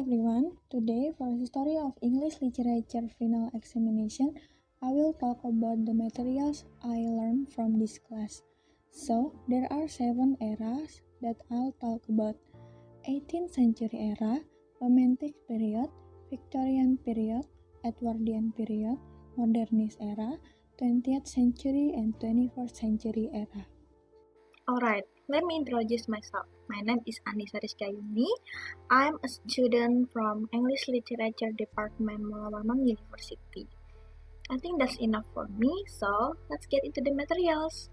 everyone, today for History of English Literature final examination, I will talk about the materials I learned from this class. So, there are 7 eras that I'll talk about: 18th century era, Romantic period, Victorian period, Edwardian period, Modernist era, 20th century and 21st century era. Alright, let me introduce myself. My name is Anissa Rizkayuni. I'm a student from English Literature Department Mulawamang University. I think that's enough for me, so let's get into the materials.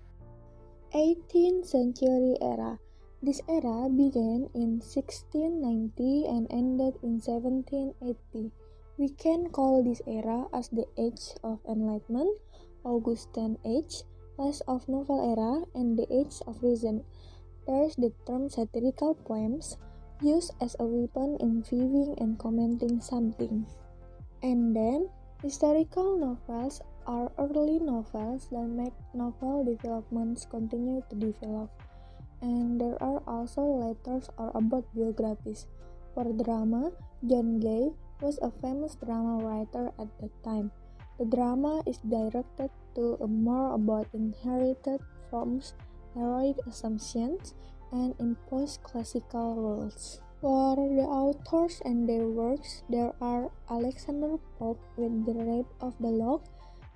18th century era. This era began in 1690 and ended in 1780. We can call this era as the Age of Enlightenment, Augustan Age, last of Novel era, and the Age of Reason. There's the term satirical poems, used as a weapon in viewing and commenting something. And then, historical novels are early novels that make novel developments continue to develop. And there are also letters or about biographies. For drama, John Gay was a famous drama writer at that time. The drama is directed to more about inherited forms, heroic assumptions, and imposed classical rules. For the authors and their works, there are Alexander Pope with The Rape of the Lock,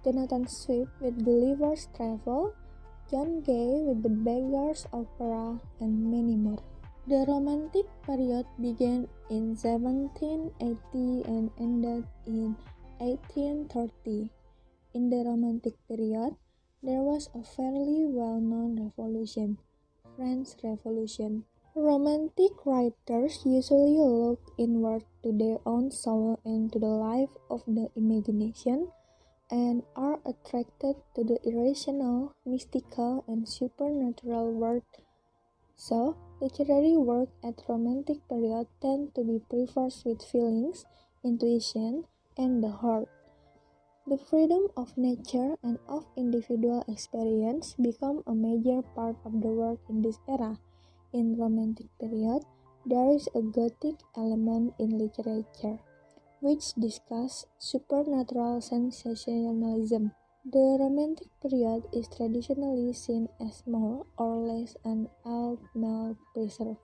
Jonathan Swift with Gulliver's Travel, John Gay with The Beggar's Opera, and many more. The Romantic period began in 1780 and ended in 1830. In the Romantic period, there was a fairly well-known revolution, French Revolution. Romantic writers usually look inward to their own soul and to the life of the imagination, and are attracted to the irrational, mystical, and supernatural world. So, literary work at Romantic period tend to be prefers with feelings, intuition, and the heart. The freedom of nature and of individual experience become a major part of the work in this era. In Romantic period, there is a Gothic element in literature, which discuss supernatural sensationalism. The Romantic period is traditionally seen as more or less an alt-male preserve.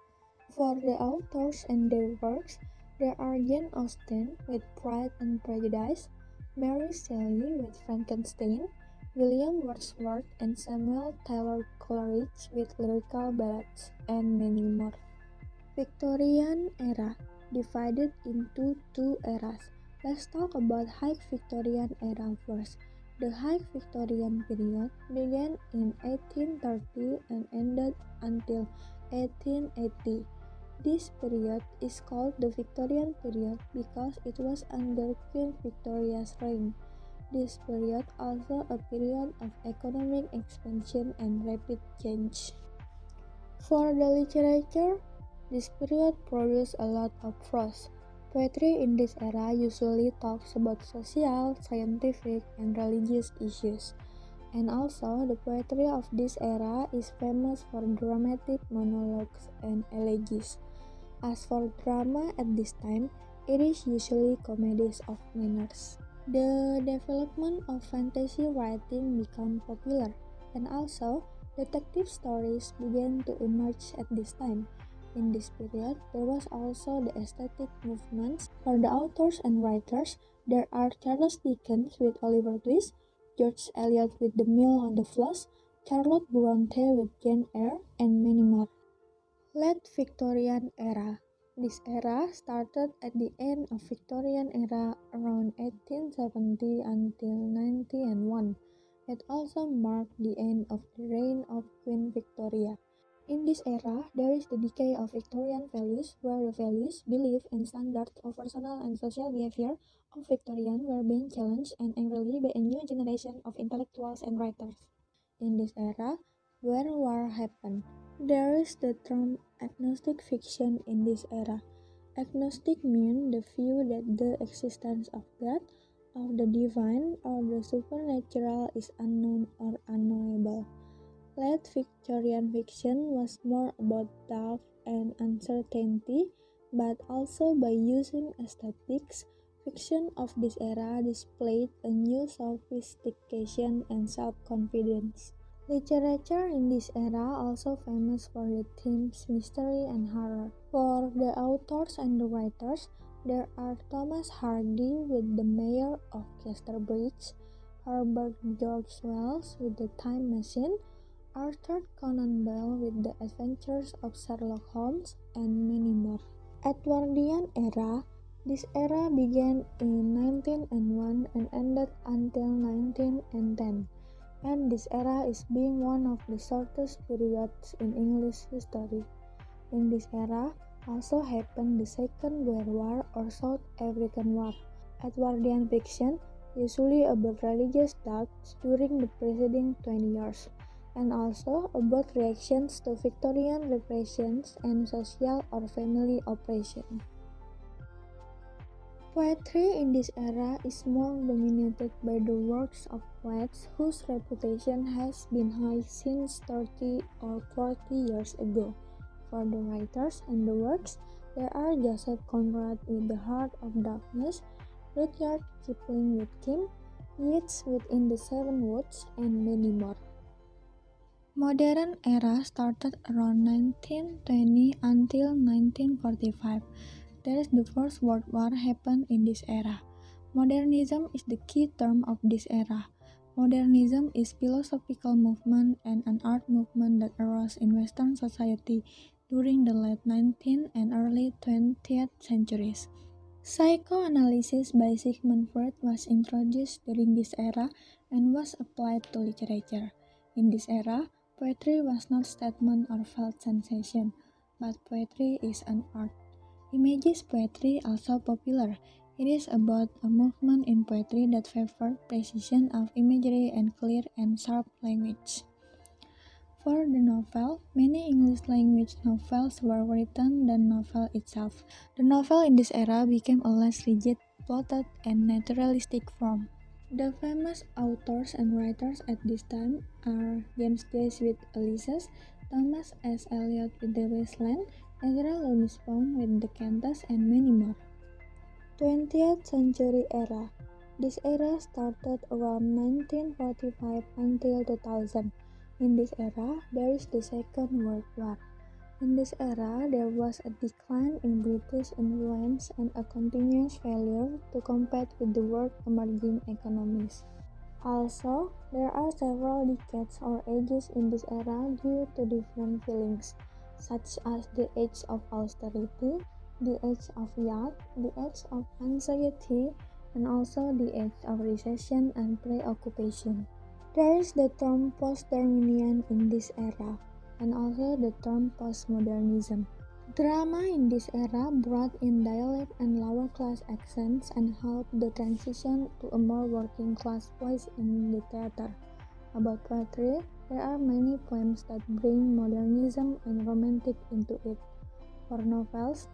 For the authors and their works, there are Jane Austen with Pride and Prejudice, Mary Shelley with Frankenstein, William Wordsworth and Samuel Taylor Coleridge with lyrical ballads, and many more. Victorian era, divided into 2 eras. Let's talk about High Victorian era first. The High Victorian period began in 1830 and ended until 1880. This period is called the Victorian period because it was under Queen Victoria's reign. This period also a period of economic expansion and rapid change. For the literature, this period produced a lot of prose. Poetry in this era usually talks about social, scientific, and religious issues. And also, the poetry of this era is famous for dramatic monologues and elegies. As for drama at this time, it is usually comedies of manners. The development of fantasy writing became popular, and also detective stories began to emerge at this time. In this period, there was also the aesthetic movements. For the authors and writers, there are Charles Dickens with Oliver Twist, George Eliot with The Mill on the Floss, Charlotte Bronte with Jane Eyre, and many more. Late Victorian era. This era started at the end of Victorian era around 1870 until 1901. It also marked the end of the reign of Queen Victoria. In this era, there is the decay of Victorian values, where the values, beliefs, and standards of personal and social behavior of Victorians were being challenged and angrily by a new generation of intellectuals and writers. In this era, where war happened, there is the term agnostic fiction in this era. Agnostic means the view that the existence of God, of the divine, or the supernatural is unknown or unknowable. Late Victorian fiction was more about doubt and uncertainty, but also by using aesthetics. Fiction of this era displayed a new sophistication and self-confidence. Literature in this era also famous for the themes mystery and horror. For the authors and the writers, there are Thomas Hardy with The Mayor of Casterbridge, Herbert George Wells with The Time Machine, Arthur Conan Doyle with The Adventures of Sherlock Holmes, and many more. Edwardian era. This era began in 1901 and ended until 1910, and this era is being one of the shortest periods in English history. In this era also happened the Second Boer War or South African War. Edwardian fiction usually about religious doubts during the preceding 20 years, and also about reactions to Victorian repressions and social or family oppression. Poetry in this era is more dominated by the works of poets whose reputation has been high since 30 or 40 years ago. For the writers and the works, there are Joseph Conrad with The Heart of Darkness, Rudyard Kipling with Kim, Yeats with In the Seven Woods, and many more. Modern era started around 1920 until 1945. There is the First World War happened in this era. Modernism is the key term of this era. Modernism is philosophical movement and an art movement that arose in Western society during the late 19th and early 20th centuries. Psychoanalysis by Sigmund Freud was introduced during this era and was applied to literature. In this era, poetry was not statement or felt sensation, but poetry is an art. Imagist poetry also popular. It is about a movement in poetry that favored precision of imagery and clear and sharp language. For the novel, many English language novels were written than novel itself. The novel in this era became a less rigid, plotted, and naturalistic form. The famous authors and writers at this time are James Joyce with Ulysses, Thomas S. Eliot with The Waste Land, Ezra Lewis Pound with The Countess, and many more. 20th century era. This era started around 1945 until 2000. In this era, there is the Second World War. In this era, there was a decline in British influence and a continuous failure to compete with the world emerging economies. Also, there are several decades or ages in this era due to different feelings, such as the age of austerity, the age of youth, the age of anxiety, and also the age of recession and preoccupation. There is the term post-Darwinian in this era, and also the term postmodernism. Drama in this era brought in dialect and lower-class accents and helped the transition to a more working-class voice in the theater. About poetry, there are many poems that bring modernism and romantic into it. For novels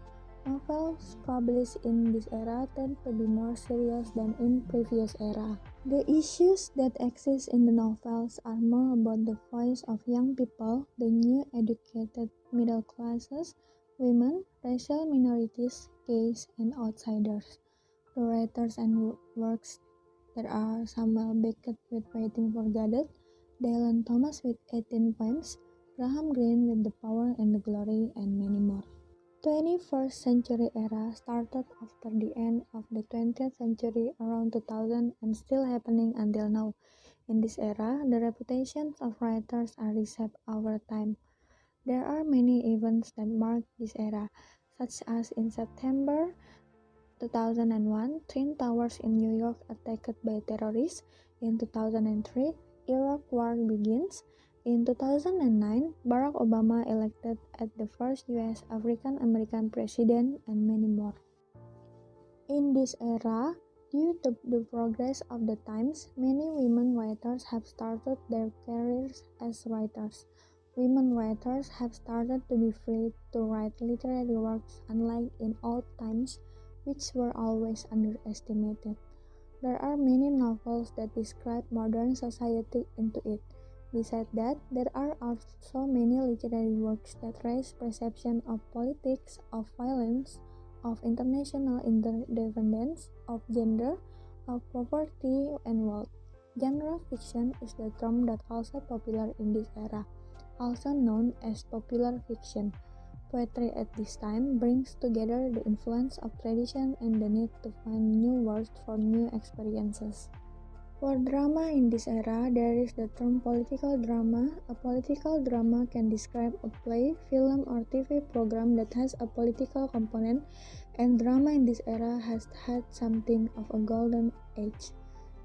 published in this era tend to be more serious than in previous era. The issues that exist in the novels are more about the voice of young people, the new educated middle classes, women, racial minorities, gays, and outsiders. The writers and works there are Samuel Beckett with Waiting for Godot, Dylan Thomas with 18 Poems, Graham Greene with The Power and the Glory, and many more. 21st century era started after the end of the 20th century around 2000 and still happening until now. In this era, the reputations of writers are reshaped over time. There are many events that mark this era, such as in September 2001, Twin Towers in New York attacked by terrorists. In 2003, Iraq War begins. In 2009, Barack Obama elected as the first U.S. African American president, and many more. In this era, due to the progress of the times, many women writers have started their careers as writers. Women writers have started to be free to write literary works unlike in old times, which were always underestimated. There are many novels that describe modern society into it. Besides that, there are also many literary works that raise perception of politics, of violence, of international interdependence, of gender, of poverty and wealth. Genre fiction is the term that also popular in this era, also known as popular fiction. Poetry at this time brings together the influence of tradition and the need to find new words for new experiences. For drama in this era, there is the term political drama. A political drama can describe a play, film, or TV program that has a political component, and drama in this era has had something of a golden age.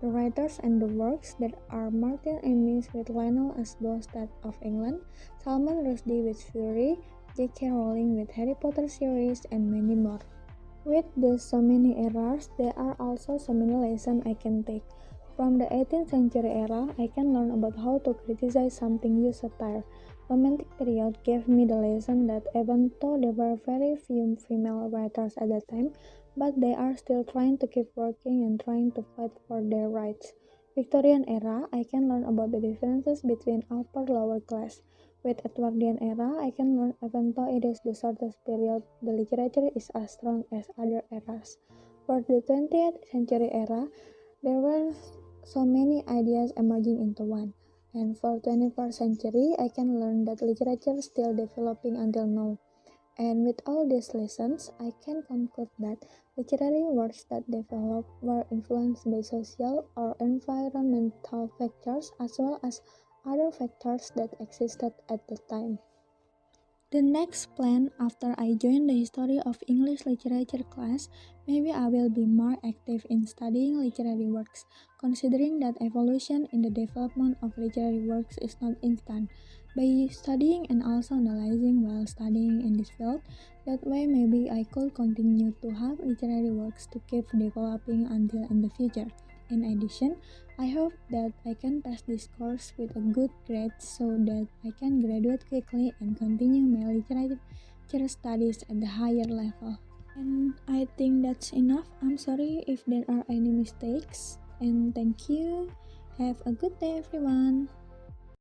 The writers and the works that are Martin Amis with Lionel as Dostat of England, Salman Rushdie with Fury, J.K. Rowling with Harry Potter series, and many more. With these so many errors, there are also so many lessons I can take. From the 18th century era, I can learn about how to criticize something use satire. Romantic period gave me the lesson that even though there were very few female writers at that time, but they are still trying to keep working and trying to fight for their rights. Victorian era, I can learn about the differences between upper lower class. With Edwardian era, I can learn even though it is the shortest period, the literature is as strong as other eras. For the 20th century era, there were so many ideas emerging into one. And for 21st century, I can learn that literature is still developing until now. And with all these lessons, I can conclude that literary works that developed were influenced by social or environmental factors as well as other factors that existed at the time. The next plan after I join the history of English literature class, maybe I will be more active in studying literary works, considering that evolution in the development of literary works is not instant. By studying and also analyzing while studying in this field, that way maybe I could continue to have literary works to keep developing until in the future. In addition, I hope that I can pass this course with a good grade so that I can graduate quickly and continue my literature studies at the higher level. And I think that's enough. I'm sorry if there are any mistakes. And thank you. Have a good day, everyone.